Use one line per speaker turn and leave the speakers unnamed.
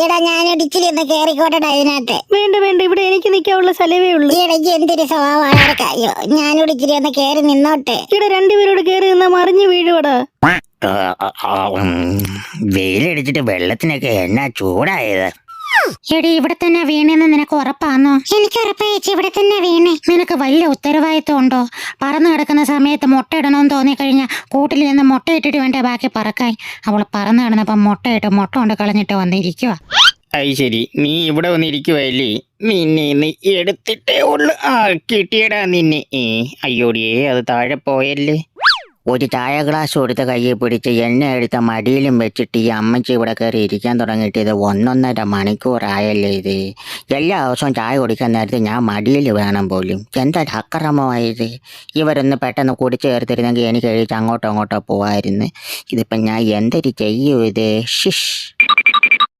എടാ ഞാനൊരു ഇച്ചിരി ഒന്ന് കേറിക്കോട്ടെടാ ഇതിനകത്ത്.
വേണ്ട വേണ്ട, ഇവിടെ എനിക്ക് നിൽക്കാനുള്ള സ്ഥലമേ ഉള്ളൂ.
ഇടയ്ക്ക് എന്തൊരു സ്വഭാവമാണ് കാര്യം. ഞാനോട് ഇച്ചിരി ഒന്ന് കേറി നിന്നോട്ടെ.
ഇവിടെ രണ്ടുപേരോട് കയറി നിന്നാ മറിഞ്ഞു വീഴുവടാ.
വെയിലടിച്ചിട്ട് വെള്ളത്തിനൊക്കെ എന്നാ ചൂടായത്.
എടി ഇവിടെ തന്നെ വീണെന്ന് നിനക്ക് ഉറപ്പാന്നോ?
എനിക്ക് ഉറപ്പായിച്ചു ഇവിടെ തന്നെ വീണേ.
നിനക്ക് വലിയ ഉത്തരവാദിത്വം ഉണ്ടോ? പറന്നു കിടക്കുന്ന സമയത്ത് മുട്ട ഇടണമെന്ന് തോന്നിക്കഴിഞ്ഞാൽ കൂട്ടിൽ നിന്ന് മുട്ട ഇട്ടിട്ട് വേണ്ട ബാക്കി പറക്കാൻ. അവൾ പറന്നു കിടന്നപ്പം മുട്ടയിട്ട് മുട്ട കൊണ്ട് കളഞ്ഞിട്ട് വന്നിരിക്കുക.
അത് ശരി, നീ ഇവിടെ വന്നിരിക്കുവല്ലേ? നിന്നെ ഇന്ന് എടുത്തിട്ടേ ഉള്ളു. കിട്ടിയടാ നിന്നെ. അയ്യോടിയേ, അത് താഴെ പോയല്ലേ. ഒരു ചായ ഗ്ലാസ് കൊടുത്ത കയ്യിൽ പിടിച്ച് എണ്ണ എടുത്ത മടിയിലും വെച്ചിട്ട് ഈ അമ്മച്ചി ഇവിടെ കയറി ഇരിക്കാൻ തുടങ്ങിയിട്ട് ഇത് 1.5 മണിക്കൂറായല്ലേ ഇത്. എല്ലാ ദിവസവും ചായ കുടിക്കാൻ നേരത്തെ ഞാൻ മടിയിൽ വേണം പോലും. എന്താ അക്രമമായത്. ഇവരൊന്ന് പെട്ടെന്ന് കുടിച്ച് ചേർത്തിരുന്നെങ്കിൽ എനിക്ക് എഴുതിച്ച് അങ്ങോട്ടോ പോവായിരുന്നു. ഇതിപ്പം ഞാൻ എന്തൊരു ചെയ്യൂ ഇത്. ഷിഷ്.